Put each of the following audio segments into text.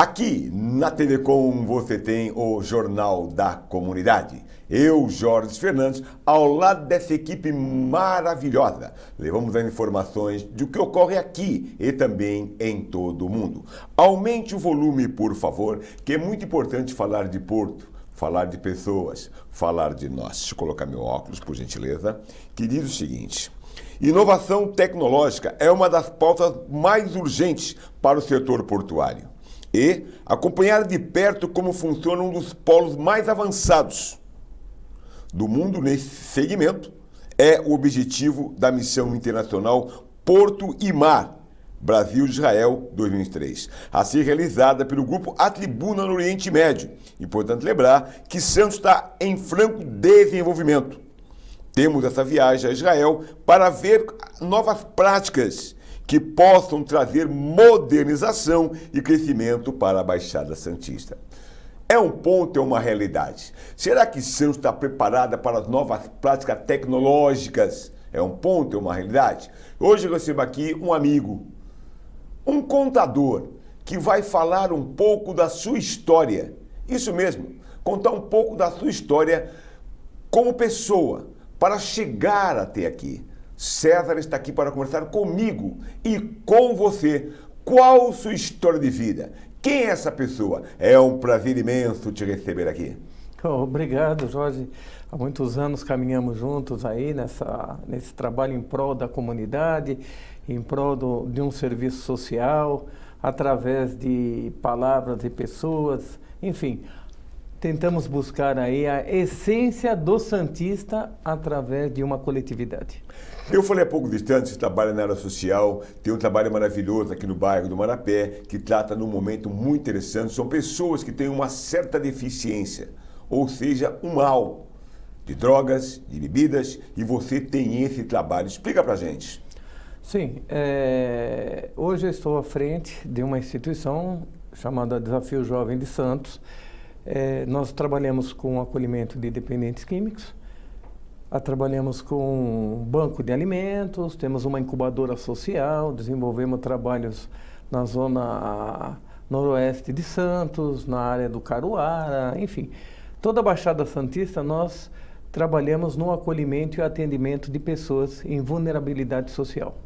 Aqui na TV Com você tem o Jornal da Comunidade. Eu, Jorge Fernandes, ao lado dessa equipe maravilhosa, levamos as informações do que ocorre aqui e também em todo o mundo. Aumente o volume, por favor, que é muito importante falar de Porto, falar de pessoas, falar de nós. Deixa eu colocar meu óculos, por gentileza, que diz o seguinte: inovação tecnológica é uma das pautas mais urgentes para o setor portuário. E acompanhar de perto como funciona um dos polos mais avançados do mundo nesse segmento é o objetivo da missão internacional Porto e Mar Brasil-Israel 2023, a ser realizada pelo grupo A Tribuna no Oriente Médio. Importante lembrar que Santos está em franco desenvolvimento. Temos essa viagem a Israel para ver novas práticas que possam trazer modernização e crescimento para a Baixada Santista. É um ponto, é uma realidade. Será que Santos está preparada para as novas práticas tecnológicas? É um ponto, é uma realidade. Hoje eu recebo aqui um amigo, um contador, que vai falar um pouco da sua história. Isso mesmo, contar um pouco da sua história como pessoa, para chegar até aqui. César está aqui para conversar comigo e com você. Qual sua história de vida? Quem é essa pessoa? É um prazer imenso te receber aqui. Obrigado, Jorge. Há muitos anos caminhamos juntos aí nesse trabalho em prol da comunidade, em prol de um serviço social, através de palavras e pessoas, enfim. Tentamos buscar aí a essência do santista através de uma coletividade. Eu falei há pouco distante, você trabalha na área social, tem um trabalho maravilhoso aqui no bairro do Marapé, que trata num momento muito interessante. São pessoas que têm uma certa deficiência, ou seja, um mal de drogas, de bebidas, e você tem esse trabalho. Explica pra gente. Sim, hoje eu estou à frente de uma instituição chamada Desafio Jovem de Santos. Nós trabalhamos com acolhimento de dependentes químicos, trabalhamos com um banco de alimentos, temos uma incubadora social, desenvolvemos trabalhos na zona noroeste de Santos, na área do Caruara, enfim. Toda a Baixada Santista nós trabalhamos no acolhimento e atendimento de pessoas em vulnerabilidade social.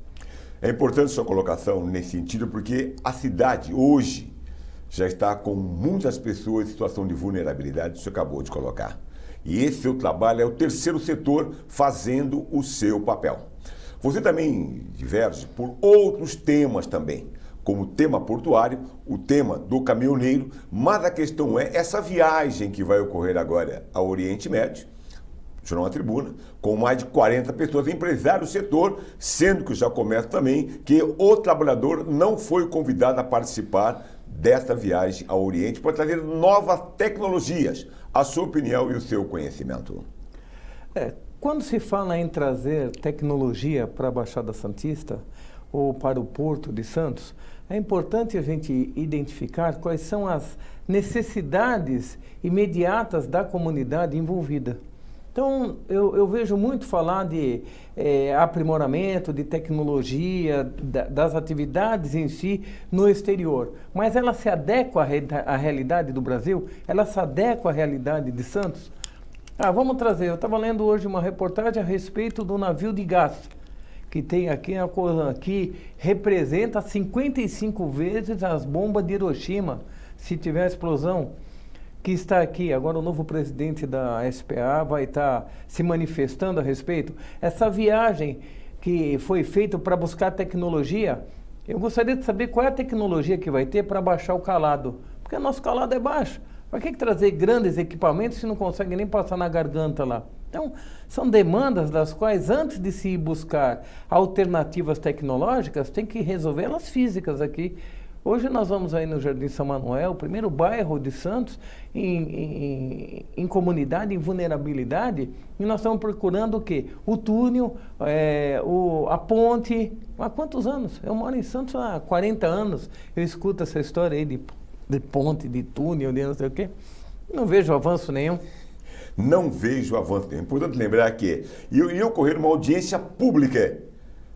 É importante sua colocação nesse sentido porque a cidade hoje já está com muitas pessoas em situação de vulnerabilidade, você acabou de colocar. E esse seu trabalho é o terceiro setor fazendo o seu papel. Você também diverge por outros temas também, como o tema portuário, o tema do caminhoneiro, mas a questão é essa viagem que vai ocorrer agora ao Oriente Médio, Jornal da Tribuna, com mais de 40 pessoas, empresários do setor, sendo que já começa também que o trabalhador não foi convidado a participar dessa viagem ao Oriente para trazer novas tecnologias, a sua opinião e o seu conhecimento. Quando se fala em trazer tecnologia para a Baixada Santista ou para o Porto de Santos, é importante a gente identificar quais são as necessidades imediatas da comunidade envolvida. Então, eu vejo muito falar de aprimoramento, de tecnologia, das atividades em si no exterior. Mas ela se adequa à realidade do Brasil? Ela se adequa à realidade de Santos? Vamos trazer. Eu estava lendo hoje uma reportagem a respeito do navio de gás, que tem aqui uma coisa que representa 55 vezes as bombas de Hiroshima, se tiver explosão. Que está aqui, agora o novo presidente da SPA vai estar se manifestando a respeito. Essa viagem que foi feita para buscar tecnologia, eu gostaria de saber qual é a tecnologia que vai ter para baixar o calado, porque o nosso calado é baixo. Para que trazer grandes equipamentos se não consegue nem passar na garganta lá? Então, são demandas das quais, antes de se buscar alternativas tecnológicas, tem que resolver elas físicas aqui. Hoje nós vamos aí no Jardim São Manuel, o primeiro bairro de Santos, em comunidade, em vulnerabilidade, e nós estamos procurando o quê? O túnel, a ponte. Há quantos anos? Eu moro em Santos há 40 anos, eu escuto essa história aí de ponte, de túnel, de não sei o quê. Não vejo avanço nenhum. Não vejo avanço nenhum. É importante lembrar que ia ocorrer uma audiência pública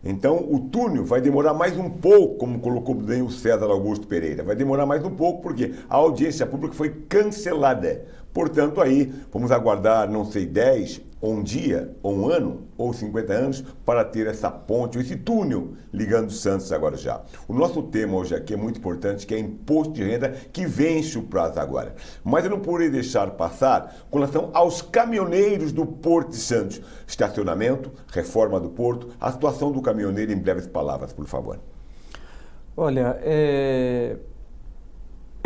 Então, o túnel vai demorar mais um pouco, como colocou bem o César Augusto Pereira. Vai demorar mais um pouco porque a audiência pública foi cancelada. Portanto, aí, vamos aguardar, não sei, 10, ou um dia, ou um ano, ou 50 anos, para ter essa ponte, ou esse túnel ligando Santos agora já. O nosso tema hoje aqui é muito importante, que é imposto de renda, que vence o prazo agora. Mas eu não poderia deixar passar com relação aos caminhoneiros do Porto de Santos. Estacionamento, reforma do porto, a situação do caminhoneiro em breves palavras, por favor. Olha, é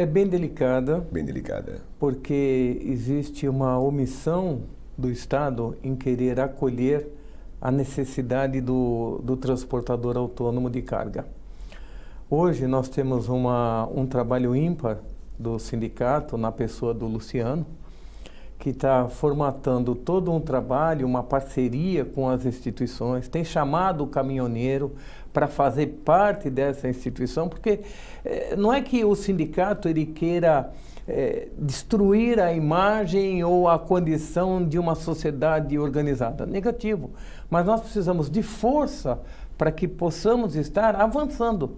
bem delicada. Bem delicada. Porque existe uma omissão do Estado em querer acolher a necessidade do transportador autônomo de carga. Hoje nós temos um trabalho ímpar do sindicato, na pessoa do Luciano, que está formatando todo um trabalho, uma parceria com as instituições, tem chamado o caminhoneiro para fazer parte dessa instituição, porque não é que o sindicato ele queira destruir a imagem ou a condição de uma sociedade organizada. Negativo. Mas nós precisamos de força para que possamos estar avançando.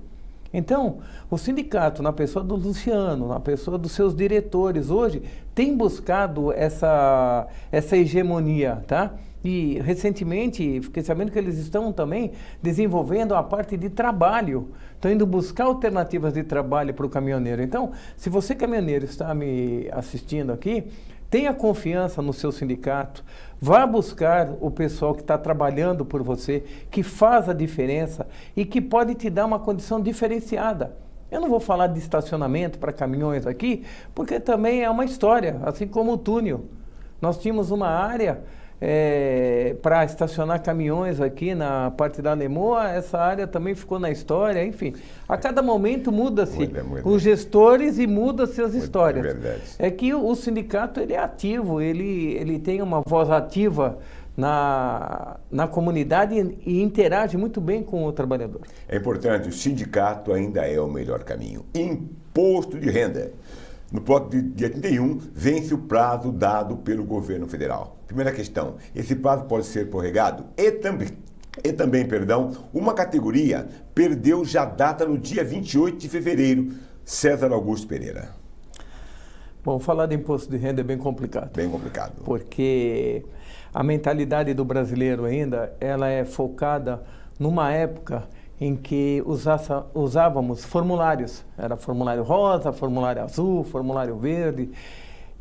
Então, o sindicato, na pessoa do Luciano, na pessoa dos seus diretores, hoje, tem buscado essa hegemonia, tá? E, recentemente, fiquei sabendo que eles estão também desenvolvendo a parte de trabalho. Estão indo buscar alternativas de trabalho para o caminhoneiro. Então, se você, caminhoneiro, está me assistindo aqui, tenha confiança no seu sindicato, vá buscar o pessoal que está trabalhando por você, que faz a diferença e que pode te dar uma condição diferenciada. Eu não vou falar de estacionamento para caminhões aqui, porque também é uma história, assim como o túnel. Nós tínhamos uma área para estacionar caminhões aqui na parte da Lemoa, essa área também ficou na história, enfim. A cada momento muda-se os gestores e muda-se as histórias. É que o sindicato ele é ativo, ele tem uma voz ativa na comunidade e interage muito bem com o trabalhador. É importante, o sindicato ainda é o melhor caminho. Imposto de renda. No próximo dia 31, vence o prazo dado pelo governo federal. Primeira questão, esse prazo pode ser prorrogado? E também, uma categoria perdeu já data no dia 28 de fevereiro. César Augusto Pereira. Bom, falar de imposto de renda é bem complicado. Bem complicado. Porque a mentalidade do brasileiro ainda, ela é focada numa época em que usávamos formulários. Era formulário rosa, formulário azul, formulário verde.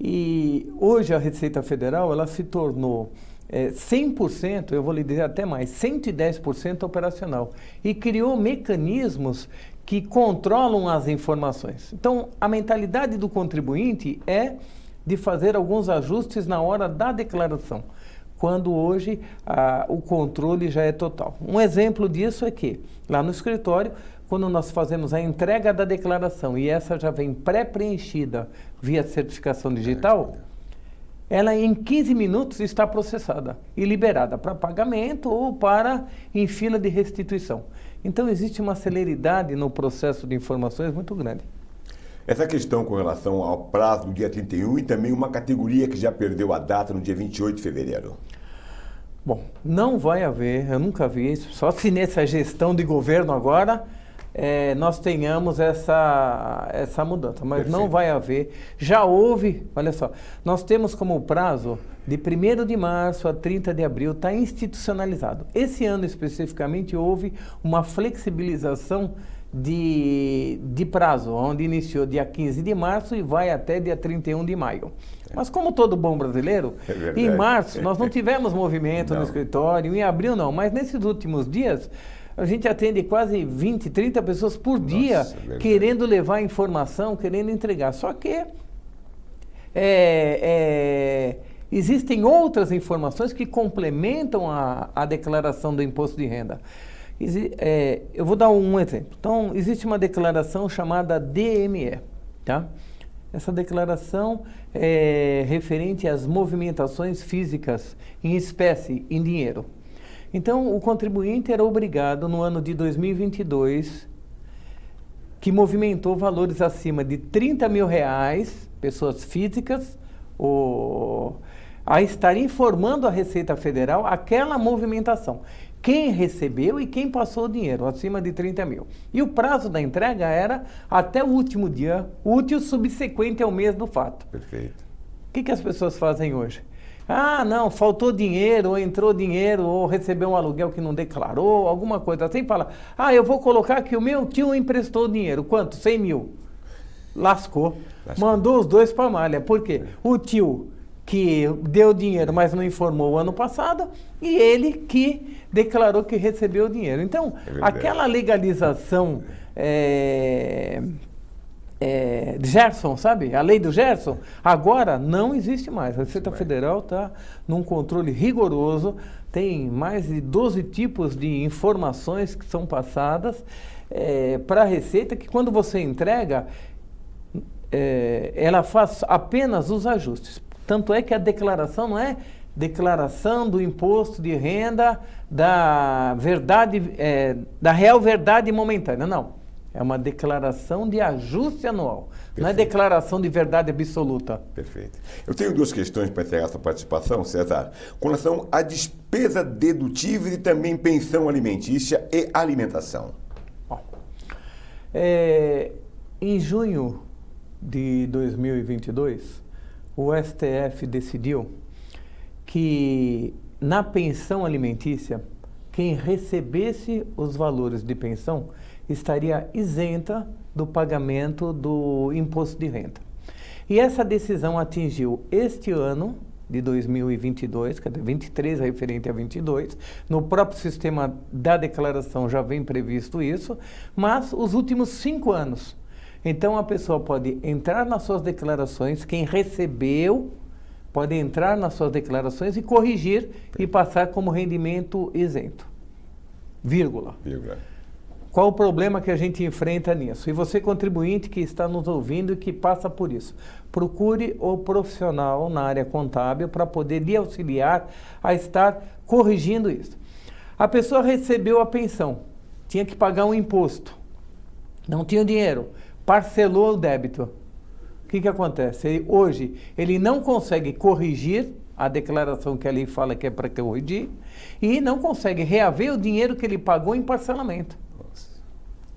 E hoje a Receita Federal ela se tornou 100%, eu vou lhe dizer até mais, 110% operacional. E criou mecanismos que controlam as informações. Então, a mentalidade do contribuinte é de fazer alguns ajustes na hora da declaração, quando hoje o controle já é total. Um exemplo disso é que, lá no escritório, quando nós fazemos a entrega da declaração e essa já vem pré-preenchida via certificação digital, ela em 15 minutos está processada e liberada para pagamento ou para em fila de restituição. Então existe uma celeridade no processo de informações muito grande. Essa questão com relação ao prazo do dia 31 e também uma categoria que já perdeu a data no dia 28 de fevereiro. Bom, não vai haver, eu nunca vi isso, só se nessa gestão de governo agora nós tenhamos essa mudança, mas Perfeito. Não vai haver. Já houve, olha só, nós temos como prazo de 1º de março a 30 de abril, está institucionalizado. Esse ano especificamente houve uma flexibilização de prazo, onde iniciou dia 15 de março e vai até dia 31 de maio. Mas como todo bom brasileiro, em março nós não tivemos movimento no escritório, em abril não, mas nesses últimos dias a gente atende quase 20, 30 pessoas por dia querendo levar informação, querendo entregar. Só que existem outras informações que complementam a declaração do imposto de renda. Eu vou dar um exemplo. Então, existe uma declaração chamada DME, tá? Essa declaração é referente às movimentações físicas em espécie, em dinheiro. Então, o contribuinte era obrigado, no ano de 2022, que movimentou valores acima de R$30 mil, pessoas físicas, a estar informando a Receita Federal aquela movimentação. quem recebeu e quem passou o dinheiro, acima de 30 mil. E o prazo da entrega era até o último dia útil subsequente ao mês do fato. Perfeito. O que as pessoas fazem hoje? Ah, não, faltou dinheiro, ou entrou dinheiro, ou recebeu um aluguel que não declarou, alguma coisa assim, fala, eu vou colocar que o meu tio emprestou dinheiro. Quanto? 100 mil. Lascou. Mandou os dois para a malha. Por quê? O tio que deu dinheiro, mas não informou o ano passado, e ele que declarou que recebeu o dinheiro. Então, aquela legalização Gerson, sabe? A lei do Gerson, agora não existe mais. A Receita Federal está num controle rigoroso, tem mais de 12 tipos de informações que são passadas para a Receita, que quando você entrega, ela faz apenas os ajustes. Tanto é que a declaração não é declaração do imposto de renda da verdade, da real verdade momentânea, não. É uma declaração de ajuste anual, não é declaração de verdade absoluta. Perfeito. Eu tenho duas questões para encerrar essa participação, César. Com relação à despesa dedutível e também pensão alimentícia e alimentação. Em junho de 2022, o STF decidiu que na pensão alimentícia, quem recebesse os valores de pensão estaria isenta do pagamento do imposto de renda. E essa decisão atingiu este ano de 2022, quer dizer, 23 referente a 22, no próprio sistema da declaração já vem previsto isso, mas os últimos 5 anos. Então a pessoa pode entrar nas suas declarações, quem recebeu pode entrar nas suas declarações e corrigir e passar como rendimento isento. Vírgula. Qual o problema que a gente enfrenta nisso? E você, contribuinte que está nos ouvindo e que passa por isso, procure o profissional na área contábil para poder lhe auxiliar a estar corrigindo isso. A pessoa recebeu a pensão, tinha que pagar um imposto, não tinha dinheiro, parcelou o débito. O que acontece? Hoje, ele não consegue corrigir a declaração que a lei fala que é para corrigir e não consegue reaver o dinheiro que ele pagou em parcelamento.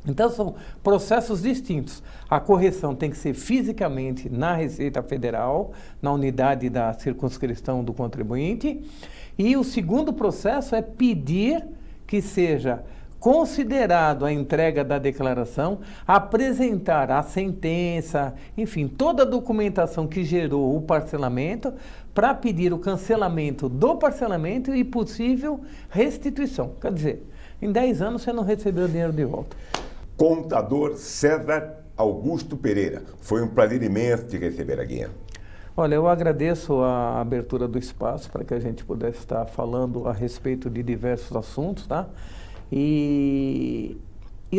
Então, são processos distintos. A correção tem que ser fisicamente na Receita Federal, na unidade da circunscrição do contribuinte. E o segundo processo é pedir que seja considerado a entrega da declaração, apresentar a sentença, enfim, toda a documentação que gerou o parcelamento, para pedir o cancelamento do parcelamento e possível restituição. Quer dizer, em 10 anos você não recebeu o dinheiro de volta. Contador César Augusto Pereira, foi um prazer imenso te receber aqui. Olha, eu agradeço a abertura do espaço para que a gente pudesse estar falando a respeito de diversos assuntos, tá? E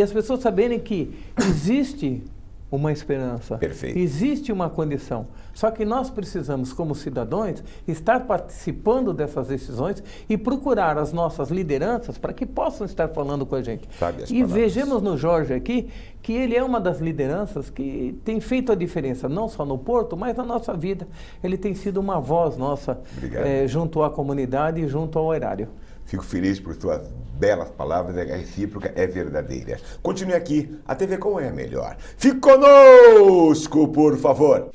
as pessoas saberem que existe uma esperança, perfeito, existe uma condição. Só que nós precisamos, como cidadãos, estar participando dessas decisões e procurar as nossas lideranças para que possam estar falando com a gente. E vejamos no Jorge aqui que ele é uma das lideranças que tem feito a diferença, não só no Porto, mas na nossa vida. Ele tem sido uma voz nossa junto à comunidade e junto ao erário. Fico feliz por suas belas palavras, a recíproca é verdadeira. Continue aqui, a TV Com é a melhor. Fique conosco, por favor!